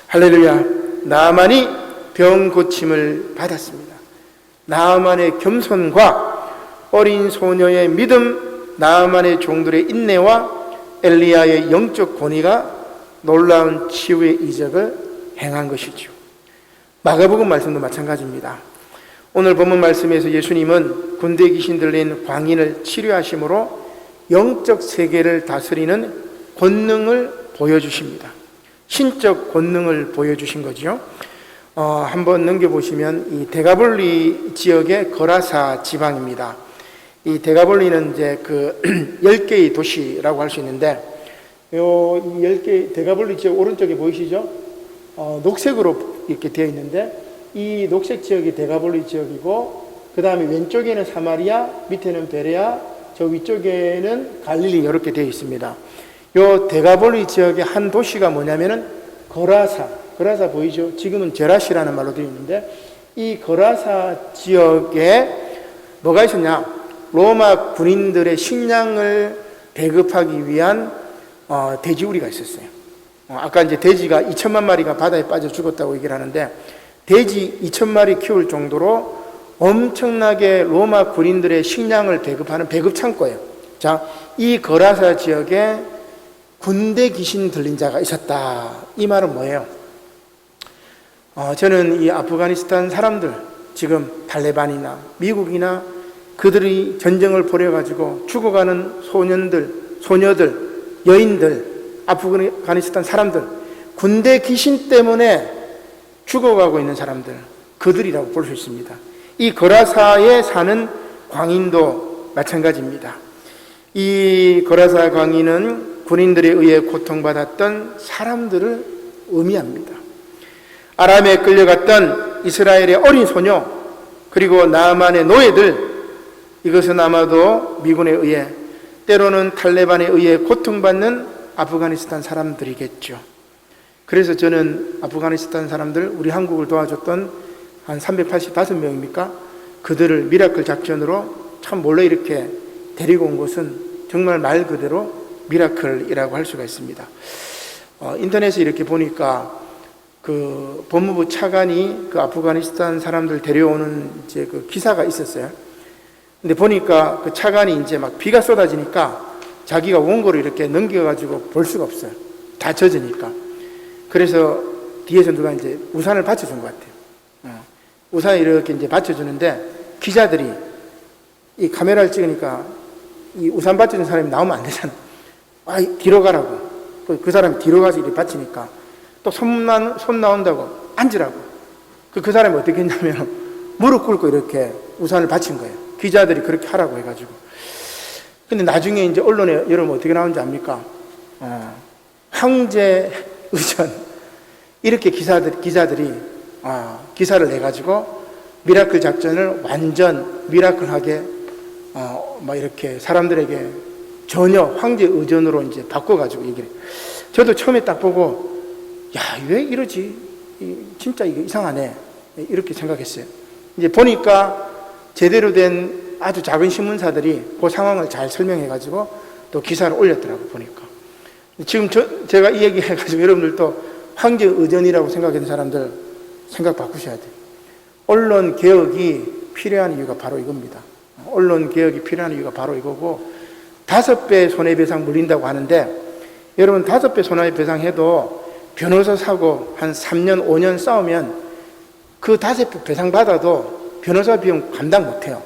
할렐루야. 나아만이 병 고침을 받았습니다. 나아만의 겸손과 어린 소녀의 믿음, 나아만의 종들의 인내와 엘리야의 영적 권위가 놀라운 치유의 이적을 행한 것이죠. 마가복음 말씀도 마찬가지입니다. 오늘 본문 말씀에서 예수님은 군대 귀신 들린 광인을 치료하심으로 영적 세계를 다스리는 권능을 보여주십니다. 신적 권능을 보여주신 거죠. 한번 넘겨보시면 이 데가볼리 지역의 거라사 지방입니다. 이 데가볼리는 이제 그 10개의 도시라고 할 수 있는데, 이 10개, 데가볼리 지역 오른쪽에 보이시죠? 녹색으로 이렇게 되어 있는데, 이 녹색 지역이 데가볼리 지역이고, 그 다음에 왼쪽에는 사마리아, 밑에는 베레아, 저 위쪽에는 갈릴리 이렇게 되어 있습니다. 요 데가볼리 지역의 한 도시가 뭐냐면은 거라사 보이죠? 지금은 제라시라는 말로 되어 있는데, 이 거라사 지역에 뭐가 있었냐? 로마 군인들의 식량을 배급하기 위한 돼지우리가 있었어요. 아까 이제 돼지가 2천만 마리가 바다에 빠져 죽었다고 얘기를 하는데, 돼지 2,000마리 키울 정도로 엄청나게 로마 군인들의 식량을 배급하는 배급 창고예요. 자, 이 거라사 지역에 군대 귀신 들린 자가 있었다. 이 말은 뭐예요? 저는 이 아프가니스탄 사람들, 지금 탈레반이나 미국이나 그들이 전쟁을 벌여가지고 죽어가는 소녀들, 여인들, 아프가니스탄 사람들, 군대 귀신 때문에 죽어가고 있는 사람들, 그들이라고 볼 수 있습니다. 이 거라사에 사는 광인도 마찬가지입니다. 이 거라사 광인은 군인들에 의해 고통받았던 사람들을 의미합니다. 아람에 끌려갔던 이스라엘의 어린 소녀, 그리고 나아만의 노예들, 이것은 아마도 미군에 의해, 때로는 탈레반에 의해 고통받는 아프가니스탄 사람들이겠죠. 그래서 저는 아프가니스탄 사람들, 우리 한국을 도와줬던 한 385명입니까? 그들을 미라클 작전으로 참 몰래 이렇게 데리고 온 것은 정말 말 그대로 미라클이라고 할 수가 있습니다. 인터넷에 이렇게 보니까 그 법무부 차관이 그 아프가니스탄 사람들 데려오는 이제 그 기사가 있었어요. 근데 보니까 그 차관이 이제 막 비가 쏟아지니까 자기가 원고를 이렇게 넘겨가지고 볼 수가 없어요. 다 젖으니까. 그래서 뒤에서 누가 이제 우산을 받쳐준 것 같아요. 우산을 이렇게 이제 받쳐주는데 기자들이 이 카메라를 찍으니까 이 우산 받쳐준 사람이 나오면 안 되잖아. 뒤로 가라고. 그 사람이 뒤로 가서 이렇게 받치니까 또 손 나온다고 앉으라고. 그 사람이 어떻게 했냐면 무릎 꿇고 이렇게 우산을 받친 거예요. 기자들이 그렇게 하라고 해가지고. 근데 나중에 이제 언론에 여러분 어떻게 나오는지 압니까? 황제 의전. 이렇게 기자들이 기사를 내가지고 미라클 작전을 완전 미라클하게 막 이렇게 사람들에게 전혀 황제 의전으로 이제 바꿔가지고 얘기를. 저도 처음에 딱 보고 야, 왜 이러지? 진짜 이거 이상하네. 이렇게 생각했어요. 이제 보니까 제대로 된 아주 작은 신문사들이 그 상황을 잘 설명해가지고 또 기사를 올렸더라고 보니까. 지금 제가 이 얘기 해가지고 여러분들도 황제 의전이라고 생각하는 사람들 생각 바꾸셔야 돼요. 언론 개혁이 필요한 이유가 바로 이겁니다. 언론 개혁이 필요한 이유가 바로 이거고, 5배 손해배상 물린다고 하는데, 여러분 5배 손해배상 해도 변호사 사고 한 3년 5년 싸우면 그 5배 배상 받아도 변호사 비용 감당 못해요.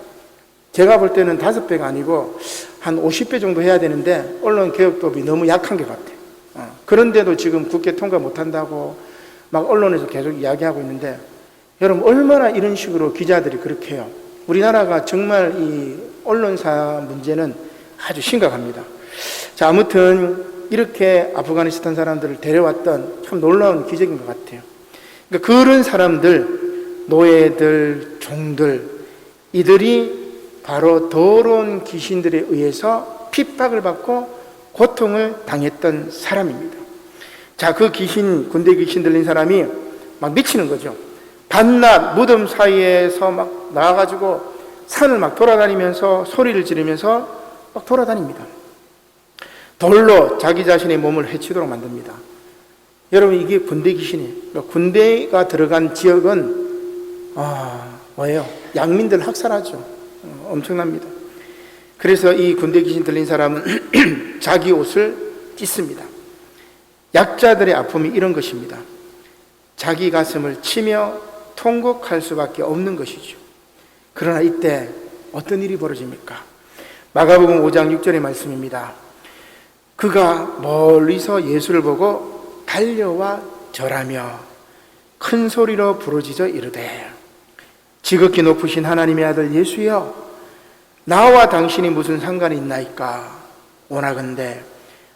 제가 볼 때는 5배가 아니고 한 50배 정도 해야 되는데 언론 개혁법이 너무 약한 것 같아요. 그런데도 지금 국회 통과 못한다고 막 언론에서 계속 이야기하고 있는데, 여러분 얼마나 이런 식으로 기자들이 그렇게 해요. 우리나라가 정말 이 언론사 문제는 아주 심각합니다. 자, 아무튼 이렇게 아프가니스탄 사람들을 데려왔던 참 놀라운 기적인 것 같아요. 그러니까 그런 사람들, 노예들, 종들, 이들이 바로 더러운 귀신들에 의해서 핍박을 받고 고통을 당했던 사람입니다. 자, 그 귀신, 군대 귀신 들린 사람이 막 미치는 거죠. 밤낮 무덤 사이에서 막 나와가지고 산을 막 돌아다니면서 소리를 지르면서 막 돌아다닙니다. 돌로 자기 자신의 몸을 해치도록 만듭니다. 여러분, 이게 군대 귀신이에요. 그러니까 군대가 들어간 지역은 뭐예요? 양민들 학살하죠. 엄청납니다. 그래서 이 군대 귀신 들린 사람은 자기 옷을 찢습니다. 약자들의 아픔이 이런 것입니다. 자기 가슴을 치며 통곡할 수밖에 없는 것이죠. 그러나 이때 어떤 일이 벌어집니까? 마가복음 5장 6절의 말씀입니다. 그가 멀리서 예수를 보고 달려와 절하며 큰 소리로 부르짖어 이르되, 지극히 높으신 하나님의 아들 예수여, 나와 당신이 무슨 상관이 있나이까? 원하건대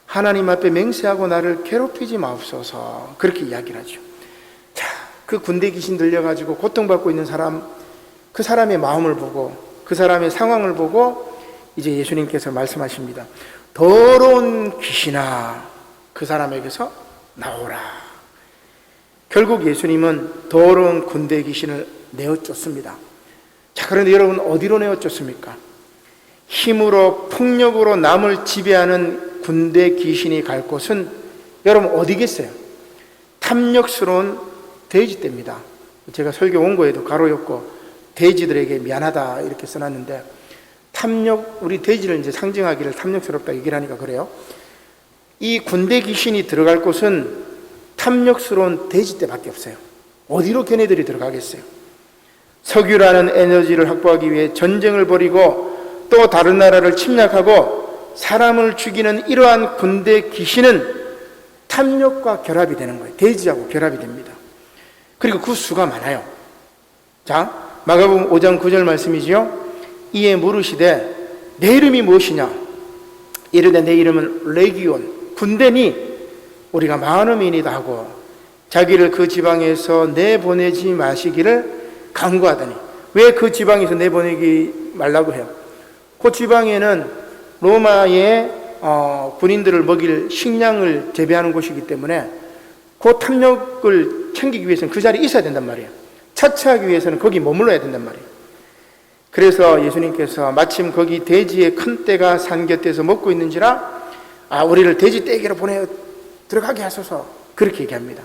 하나님 앞에 맹세하고 나를 괴롭히지 마옵소서. 그렇게 이야기를 하죠. 자, 그 군대 귀신 들려가지고 고통받고 있는 사람, 그 사람의 마음을 보고, 그 사람의 상황을 보고 이제 예수님께서 말씀하십니다. 더러운 귀신아, 그 사람에게서 나오라. 결국 예수님은 더러운 군대 귀신을 내어쫓습니다. 자, 그런데 여러분 어디로 내어쫓습니까? 힘으로 폭력으로 남을 지배하는 군대 귀신이 갈 곳은 여러분 어디겠어요? 탐욕스러운 돼지떼입니다. 제가 설교 원고에도 가로였고 돼지들에게 미안하다 이렇게 써놨는데, 탐욕, 우리 돼지를 이제 상징하기를 탐욕스럽다 얘기를 하니까 그래요. 이 군대 귀신이 들어갈 곳은 탐욕스러운 돼지떼밖에 없어요. 어디로 걔네들이 들어가겠어요? 석유라는 에너지를 확보하기 위해 전쟁을 벌이고 또 다른 나라를 침략하고 사람을 죽이는 이러한 군대 귀신은 탐욕과 결합이 되는 거예요. 돼지하고 결합이 됩니다. 그리고 그 수가 많아요. 자, 마가복음 5장 9절 말씀이지요. 이에 물으시되 내 이름이 무엇이냐? 이르되 내 이름은 레기온, 군대니 우리가 많음이니이다 하고 자기를 그 지방에서 내보내지 마시기를 간구하더니. 왜 그 지방에서 내보내기 말라고 해요? 그 지방에는 로마의 군인들을 먹일 식량을 재배하는 곳이기 때문에 그 탐욕을 챙기기 위해서는 그 자리에 있어야 된단 말이에요. 차치하기 위해서는 거기 머물러야 된단 말이에요. 그래서 예수님께서 마침 거기 돼지의 큰 떼가 산 곁에서 먹고 있는지라 우리를 돼지 떼에게로 보내 들어가게 하소서, 그렇게 얘기합니다.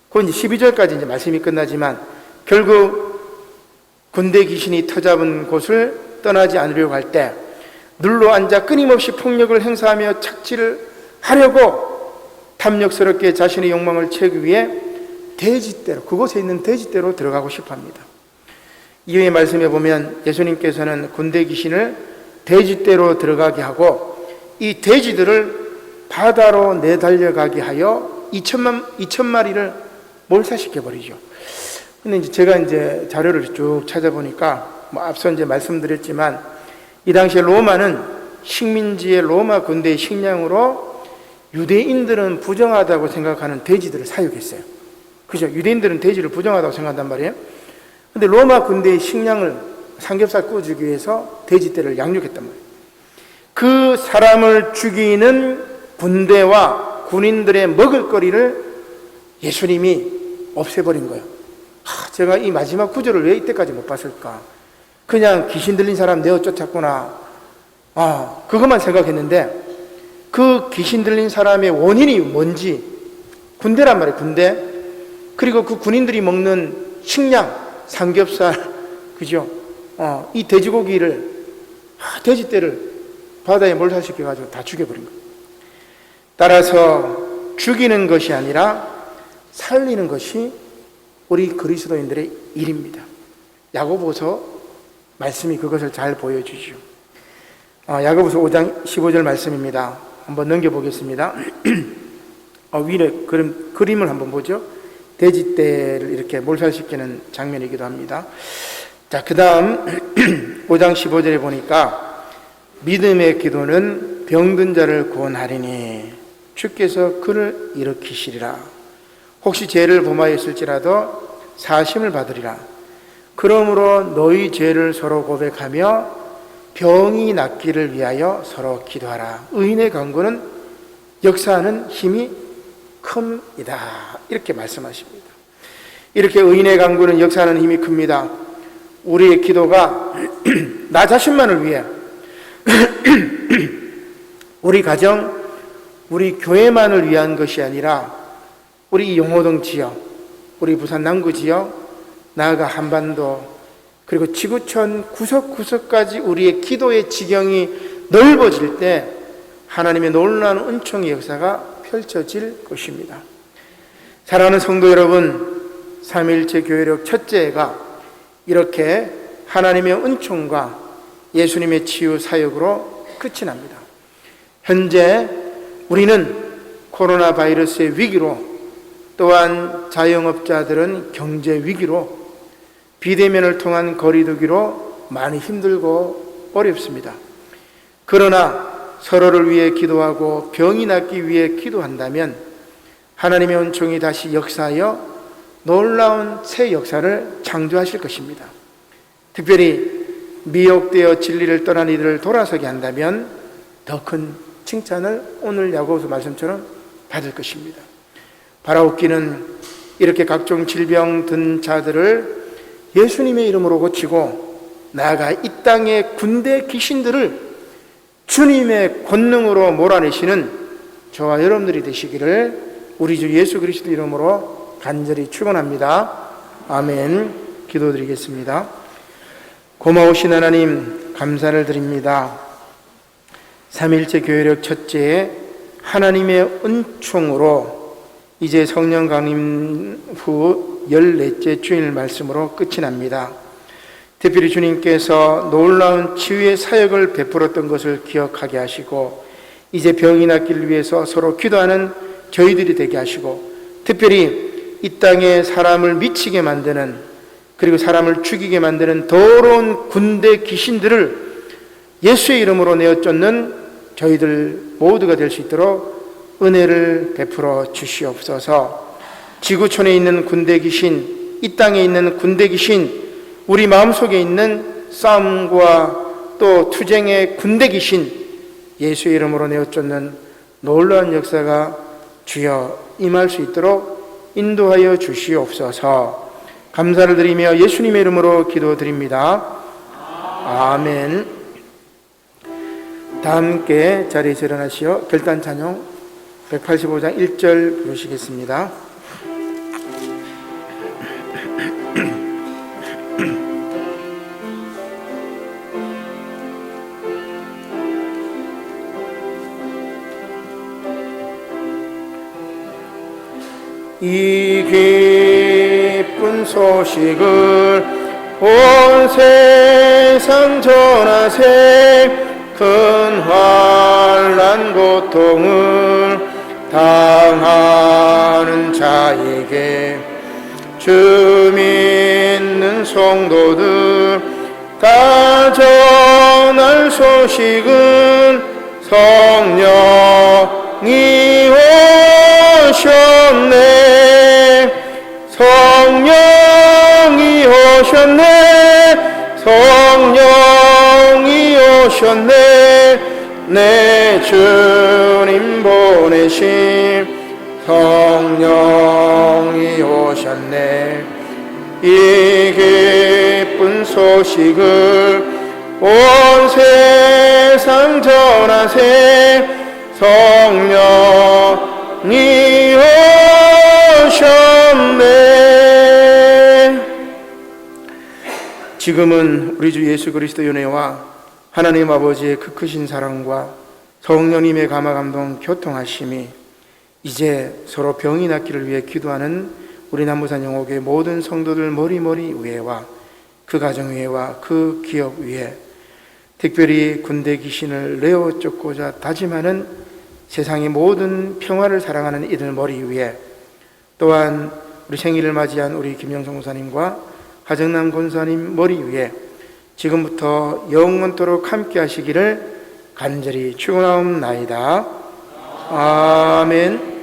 그건 이제 12절까지 이제 말씀이 끝나지만 결국 군대 귀신이 터잡은 곳을 떠나지 않으려고 할 때 눌러 앉아 끊임없이 폭력을 행사하며 착취를 하려고 탐욕스럽게 자신의 욕망을 채우기 위해 돼지떼로, 그곳에 있는 돼지떼로 들어가고 싶어 합니다. 이후의 말씀에 보면 예수님께서는 군대 귀신을 돼지떼로 들어가게 하고 이 돼지들을 바다로 내달려가게 하여 2,000마리를 몰살시켜버리죠. 근데 이제 제가 이제 자료를 쭉 찾아보니까 앞서 이제 말씀드렸지만 이 당시에 로마는 식민지의 로마 군대의 식량으로 유대인들은 부정하다고 생각하는 돼지들을 사육했어요. 그죠? 유대인들은 돼지를 부정하다고 생각한단 말이에요. 근데 로마 군대의 식량을 삼겹살 구워주기 위해서 돼지떼를 양육했단 말이에요. 그 사람을 죽이는 군대와 군인들의 먹을거리를 예수님이 없애버린 거예요. 제가 이 마지막 구절을 왜 이때까지 못 봤을까? 그냥 귀신 들린 사람 내어 쫓았구나. 그것만 생각했는데 그 귀신 들린 사람의 원인이 뭔지, 군대란 말이에요, 군대. 그리고 그 군인들이 먹는 식량, 삼겹살, 그죠? 이 돼지고기를, 돼지떼를 바다에 몰살시켜가지고 다 죽여버린 거예요. 따라서 죽이는 것이 아니라 살리는 것이 우리 그리스도인들의 일입니다. 야고보서 말씀이 그것을 잘 보여주죠. 야고보서 5장 15절 말씀입니다. 한번 넘겨보겠습니다. 위에 그림을 한번 보죠. 돼지떼를 이렇게 몰살시키는 장면이기도 합니다. 자, 그 다음 5장 15절에 보니까 믿음의 기도는 병든 자를 구원하리니 주께서 그를 일으키시리라. 혹시 죄를 범하였을지라도 사심을 받으리라. 그러므로 너희 죄를 서로 고백하며 병이 낫기를 위하여 서로 기도하라. 의인의 간구는 역사하는 힘이 큽니다. 이렇게 말씀하십니다. 이렇게 의인의 간구는 역사하는 힘이 큽니다. 우리의 기도가 나 자신만을 위해 우리 가정, 우리 교회만을 위한 것이 아니라 우리 용호동 지역, 우리 부산 남구 지역, 나아가 한반도, 그리고 지구촌 구석구석까지 우리의 기도의 지경이 넓어질 때 하나님의 놀라운 은총의 역사가 펼쳐질 것입니다. 사랑하는 성도 여러분, 삼위일체 교회력 첫째가 이렇게 하나님의 은총과 예수님의 치유 사역으로 끝이 납니다. 현재 우리는 코로나 바이러스의 위기로, 또한 자영업자들은 경제 위기로, 비대면을 통한 거리두기로 많이 힘들고 어렵습니다. 그러나 서로를 위해 기도하고 병이 낫기 위해 기도한다면 하나님의 은총이 다시 역사하여 놀라운 새 역사를 창조하실 것입니다. 특별히 미혹되어 진리를 떠난 이들을 돌아서게 한다면 더 큰 칭찬을 오늘 야고보서 말씀처럼 받을 것입니다. 바라옵기는 이렇게 각종 질병 든 자들을 예수님의 이름으로 고치고 나아가 이 땅의 군대 귀신들을 주님의 권능으로 몰아내시는 저와 여러분들이 되시기를 우리 주 예수 그리스도 이름으로 간절히 축원합니다. 아멘. 기도드리겠습니다. 고마우신 하나님, 감사를 드립니다. 삼일체 교회력 첫째에 하나님의 은총으로 이제 성령 강림 후 14째 주일 말씀으로 끝이 납니다. 특별히 주님께서 놀라운 치유의 사역을 베풀었던 것을 기억하게 하시고 이제 병이 낫기를 위해서 서로 기도하는 저희들이 되게 하시고, 특별히 이 땅에 사람을 미치게 만드는, 그리고 사람을 죽이게 만드는 더러운 군대 귀신들을 예수의 이름으로 내어 쫓는 저희들 모두가 될 수 있도록 은혜를 베풀어 주시옵소서. 지구촌에 있는 군대 귀신, 이 땅에 있는 군대 귀신, 우리 마음속에 있는 싸움과 또 투쟁의 군대 귀신, 예수의 이름으로 내어 쫓는 놀라운 역사가 주여 임할 수 있도록 인도하여 주시옵소서. 감사를 드리며 예수님의 이름으로 기도드립니다. 아멘. 다 함께 자리에서 일어나시어 결단 찬송 185장 1절 부르시겠습니다. 이 기쁜 소식을 온 세상 전하세. 큰 환난 고통을 당하는 자에게 주 믿는 성도들 다 전할 소식은 성령이 오셨네. 성령이 오셨네. 성령이 오셨네. 내 주님 보내신 성령이 오셨네. 이 기쁜 소식을 온 세상 전하세. 성령이 오셨네. 지금은 우리 주 예수 그리스도의 은혜와 하나님 아버지의 그 크신 사랑과 성령님의 감화 감동 교통하심이 이제 서로 병이 낫기를 위해 기도하는 우리 남부산 영옥의 모든 성도들 머리 위에와 그 가정 위에와 그 기업 위에, 특별히 군대 귀신을 내어 쫓고자 다짐하는 세상의 모든 평화를 사랑하는 이들 머리 위에, 또한 우리 생일을 맞이한 우리 김영성 목사님과 하정남 권사님 머리 위에 지금부터 영원토록 함께 하시기를 간절히 축원하옵나이다. 아멘.